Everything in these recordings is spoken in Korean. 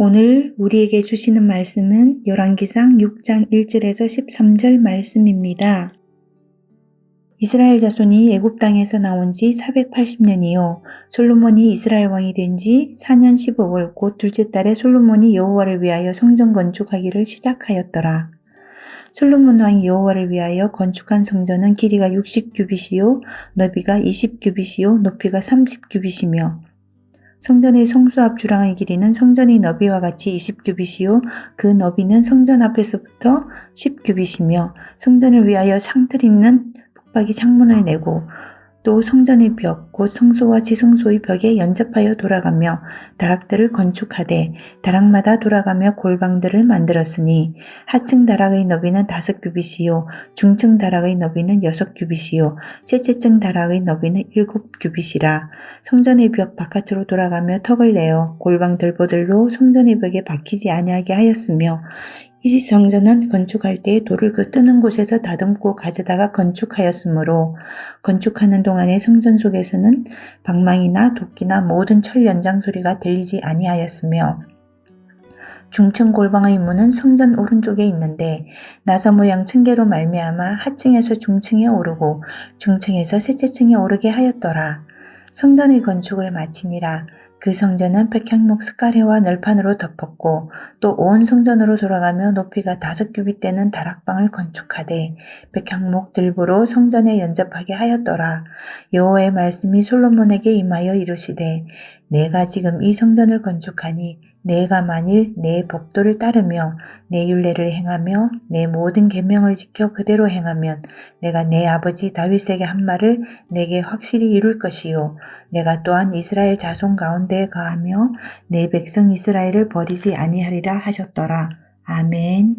오늘 우리에게 주시는 말씀은 열왕기상 6장 1절에서 13절 말씀입니다. 이스라엘 자손이 애굽 땅에서 나온 지 480년이요. 솔로몬이 이스라엘 왕이 된 지 4년 15월 곧 둘째 달에 솔로몬이 여호와를 위하여 성전 건축하기를 시작하였더라. 솔로몬 왕이 여호와를 위하여 건축한 성전은 길이가 60규빗이요 너비가 20규빗이요 높이가 30규빗이며 성전의 성수 앞 주랑의 길이는 성전의 너비와 같이 20규빗이요 그 너비는 성전 앞에서부터 10규빗이며 성전을 위하여 상틀 있는 북박이 창문을 내고 또 성전의 벽 곧 성소와 지성소의 벽에 연접하여 돌아가며 다락들을 건축하되 다락마다 돌아가며 골방들을 만들었으니 하층 다락의 너비는 5규빗이요 중층 다락의 너비는 6규빗이요 셋째층 다락의 너비는 7규빗이라. 성전의 벽 바깥으로 돌아가며 턱을 내어 골방 들보들로 성전의 벽에 박히지 아니하게 하였으며 이 성전은 건축할 때에 돌을 그 뜨는 곳에서 다듬고 가져다가 건축하였으므로 건축하는 동안에 성전 속에서는 방망이나 도끼나 모든 철 연장 소리가 들리지 아니하였으며 중층 골방의 문은 성전 오른쪽에 있는데 나사 모양 층계로 말미암아 하층에서 중층에 오르고 중층에서 셋째층에 오르게 하였더라. 성전의 건축을 마치니라. 그 성전은 백향목 스가랴와 널판으로 덮었고 또 온 성전으로 돌아가며 높이가 5규빗 되는 다락방을 건축하되 백향목 들보로 성전에 연접하게 하였더라. 여호와의 말씀이 솔로몬에게 임하여 이르시되 내가 지금 이 성전을 건축하니 내가 만일 내 법도를 따르며 내 율례를 행하며 내 모든 계명을 지켜 그대로 행하면 내가 내 아버지 다윗에게 한 말을 내게 확실히 이룰 것이요 내가 또한 이스라엘 자손 가운데에 거하며 내 백성 이스라엘을 버리지 아니하리라 하셨더라. 아멘.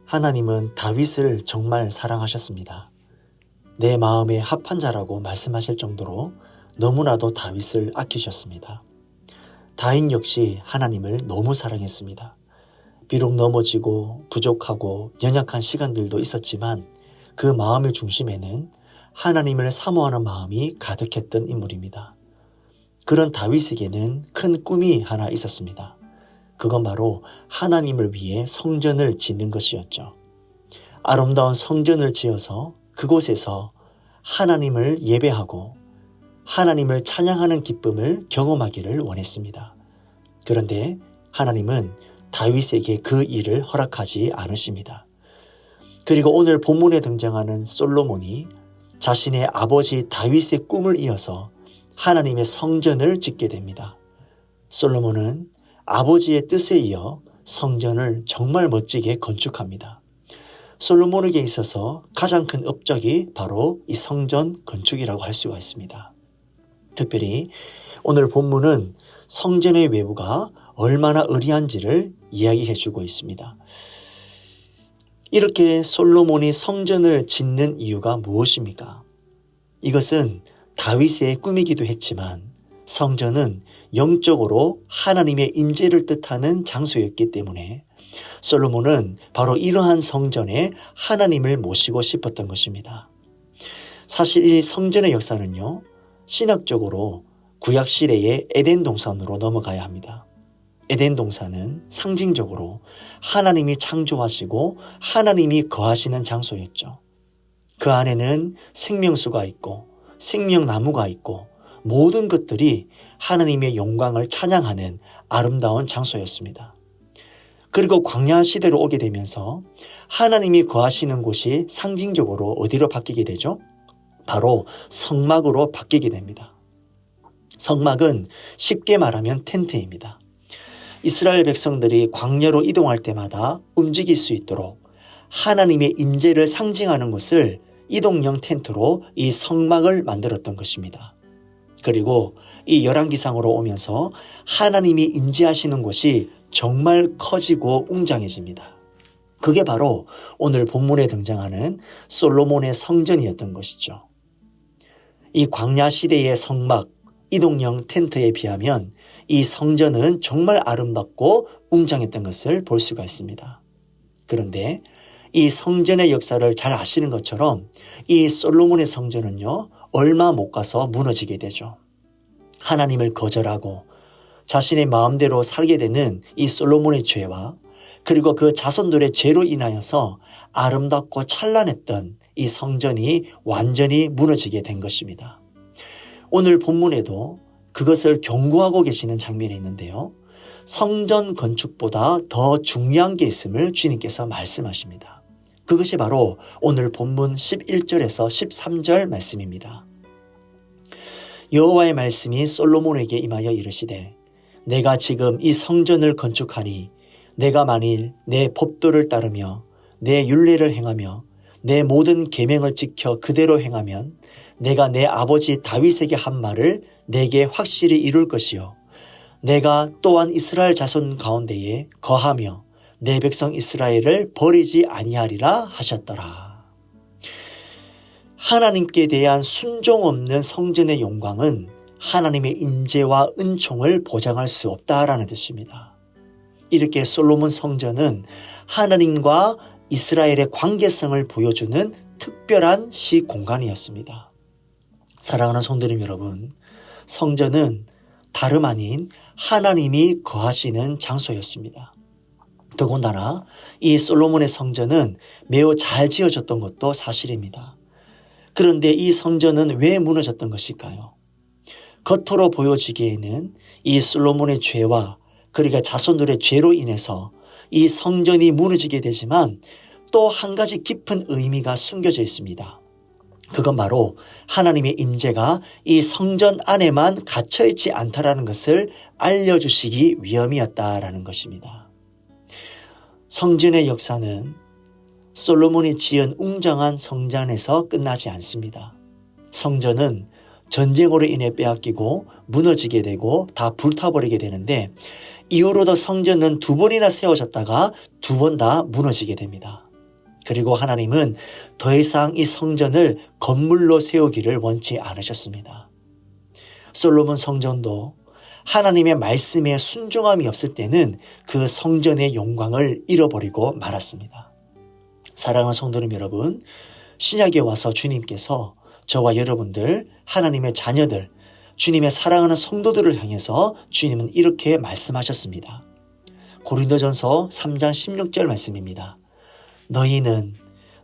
하나님은 다윗을 정말 사랑하셨습니다. 내 마음에 합한 자라고 말씀하실 정도로 너무나도 다윗을 아끼셨습니다. 다윗 역시 하나님을 너무 사랑했습니다. 비록 넘어지고 부족하고 연약한 시간들도 있었지만 그 마음의 중심에는 하나님을 사모하는 마음이 가득했던 인물입니다. 그런 다윗에게는 큰 꿈이 하나 있었습니다. 그건 바로 하나님을 위해 성전을 짓는 것이었죠. 아름다운 성전을 지어서 그곳에서 하나님을 예배하고 하나님을 찬양하는 기쁨을 경험하기를 원했습니다. 그런데 하나님은 다윗에게 그 일을 허락하지 않으십니다. 그리고 오늘 본문에 등장하는 솔로몬이 자신의 아버지 다윗의 꿈을 이어서 하나님의 성전을 짓게 됩니다. 솔로몬은 아버지의 뜻에 이어 성전을 정말 멋지게 건축합니다. 솔로몬에게 있어서 가장 큰 업적이 바로 이 성전 건축이라고 할 수가 있습니다. 특별히 오늘 본문은 성전의 외부가 얼마나 의리한지를 이야기해 주고 있습니다. 이렇게 솔로몬이 성전을 짓는 이유가 무엇입니까? 이것은 다윗의 꿈이기도 했지만 성전은 영적으로 하나님의 임재를 뜻하는 장소였기 때문에 솔로몬은 바로 이러한 성전에 하나님을 모시고 싶었던 것입니다. 사실 이 성전의 역사는요, 신학적으로 구약 시대의 에덴 동산으로 넘어가야 합니다. 에덴 동산은 상징적으로 하나님이 창조하시고 하나님이 거하시는 장소였죠. 그 안에는 생명수가 있고 생명나무가 있고 모든 것들이 하나님의 영광을 찬양하는 아름다운 장소였습니다. 그리고 광야 시대로 오게 되면서 하나님이 거하시는 곳이 상징적으로 어디로 바뀌게 되죠? 바로 성막으로 바뀌게 됩니다. 성막은 쉽게 말하면 텐트입니다. 이스라엘 백성들이 광야로 이동할 때마다 움직일 수 있도록 하나님의 임재를 상징하는 것을 이동형 텐트로 이 성막을 만들었던 것입니다. 그리고 이 열왕기상으로 오면서 하나님이 임재하시는 곳이 정말 커지고 웅장해집니다. 그게 바로 오늘 본문에 등장하는 솔로몬의 성전이었던 것이죠. 이 광야 시대의 성막, 이동형 텐트에 비하면 이 성전은 정말 아름답고 웅장했던 것을 볼 수가 있습니다. 그런데 이 성전의 역사를 잘 아시는 것처럼 이 솔로몬의 성전은요, 얼마 못 가서 무너지게 되죠. 하나님을 거절하고 자신의 마음대로 살게 되는 이 솔로몬의 죄와 그리고 그 자손들의 죄로 인하여서 아름답고 찬란했던 이 성전이 완전히 무너지게 된 것입니다. 오늘 본문에도 그것을 경고하고 계시는 장면이 있는데요. 성전 건축보다 더 중요한 게 있음을 주님께서 말씀하십니다. 그것이 바로 오늘 본문 11절에서 13절 말씀입니다. 여호와의 말씀이 솔로몬에게 임하여 이르시되 내가 지금 이 성전을 건축하니 내가 만일 내 법도를 따르며 내 율례를 행하며 내 모든 계명을 지켜 그대로 행하면 내가 내 아버지 다윗에게 한 말을 내게 확실히 이룰 것이요 내가 또한 이스라엘 자손 가운데에 거하며 내 백성 이스라엘을 버리지 아니하리라 하셨더라. 하나님께 대한 순종 없는 성전의 영광은 하나님의 임재와 은총을 보장할 수 없다라는 뜻입니다. 이렇게 솔로몬 성전은 하나님과 이스라엘의 관계성을 보여주는 특별한 시 공간이었습니다. 사랑하는 성도님 여러분, 성전은 다름 아닌 하나님이 거하시는 장소였습니다. 더군다나 이 솔로몬의 성전은 매우 잘 지어졌던 것도 사실입니다. 그런데 이 성전은 왜 무너졌던 것일까요? 겉으로 보여지기에는 이 솔로몬의 죄와 그러니까 자손들의 죄로 인해서 이 성전이 무너지게 되지만 또 한 가지 깊은 의미가 숨겨져 있습니다. 그건 바로 하나님의 임재가 이 성전 안에만 갇혀있지 않다라는 것을 알려주시기 위함이었다라는 것입니다. 성전의 역사는 솔로몬이 지은 웅장한 성전에서 끝나지 않습니다. 성전은 전쟁으로 인해 빼앗기고 무너지게 되고 다 불타버리게 되는데 이후로도 성전은 2번이나 세워졌다가 2번 다 무너지게 됩니다. 그리고 하나님은 더 이상 이 성전을 건물로 세우기를 원치 않으셨습니다. 솔로몬 성전도 하나님의 말씀에 순종함이 없을 때는 그 성전의 영광을 잃어버리고 말았습니다. 사랑하는 성도님 여러분, 신약에 와서 주님께서 저와 여러분들, 하나님의 자녀들, 주님의 사랑하는 성도들을 향해서 주님은 이렇게 말씀하셨습니다. 고린도전서 3장 16절 말씀입니다. 너희는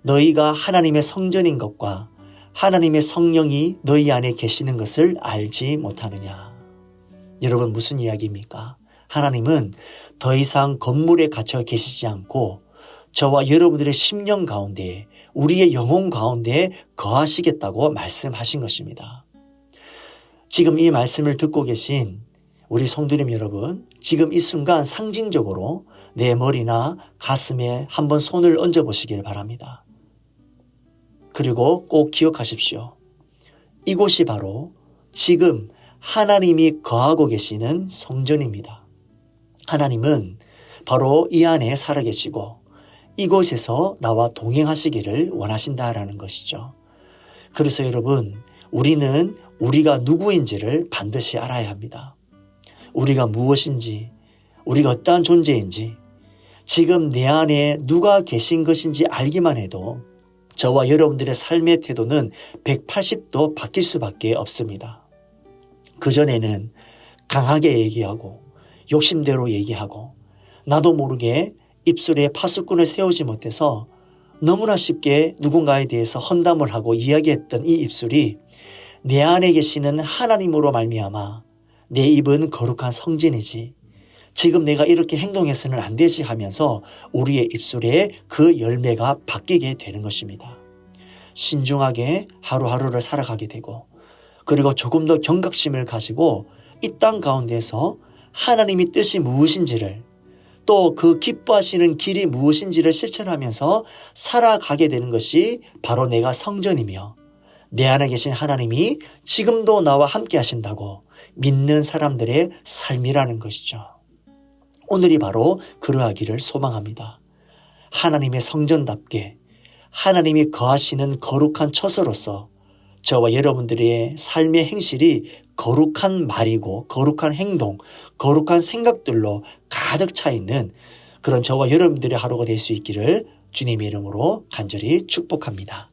너희가 하나님의 성전인 것과 하나님의 성령이 너희 안에 계시는 것을 알지 못하느냐. 여러분 무슨 이야기입니까? 하나님은 더 이상 건물에 갇혀 계시지 않고 저와 여러분들의 심령 가운데 우리의 영혼 가운데 거하시겠다고 말씀하신 것입니다. 지금 이 말씀을 듣고 계신 우리 성도님 여러분, 지금 이 순간 상징적으로 내 머리나 가슴에 한번 손을 얹어보시길 바랍니다. 그리고 꼭 기억하십시오. 이곳이 바로 지금 하나님이 거하고 계시는 성전입니다. 하나님은 바로 이 안에 살아계시고 이곳에서 나와 동행하시기를 원하신다라는 것이죠. 그래서 여러분, 우리는 우리가 누구인지를 반드시 알아야 합니다. 우리가 무엇인지, 우리가 어떠한 존재인지, 지금 내 안에 누가 계신 것인지 알기만 해도 저와 여러분들의 삶의 태도는 180도 바뀔 수밖에 없습니다. 그전에는 강하게 얘기하고 욕심대로 얘기하고 나도 모르게 입술에 파수꾼을 세우지 못해서 너무나 쉽게 누군가에 대해서 험담을 하고 이야기했던 이 입술이 내 안에 계시는 하나님으로 말미암아 내 입은 거룩한 성전이지 지금 내가 이렇게 행동해서는 안 되지 하면서 우리의 입술에 그 열매가 바뀌게 되는 것입니다. 신중하게 하루하루를 살아가게 되고 그리고 조금 더 경각심을 가지고 이 땅 가운데서 하나님의 뜻이 무엇인지를 또 그 기뻐하시는 길이 무엇인지를 실천하면서 살아가게 되는 것이 바로 내가 성전이며 내 안에 계신 하나님이 지금도 나와 함께 하신다고 믿는 사람들의 삶이라는 것이죠. 오늘이 바로 그러하기를 소망합니다. 하나님의 성전답게 하나님이 거하시는 거룩한 처소로서 저와 여러분들의 삶의 행실이 거룩한 말이고 거룩한 행동, 거룩한 생각들로 가득 차 있는 그런 저와 여러분들의 하루가 될 수 있기를 주님의 이름으로 간절히 축복합니다.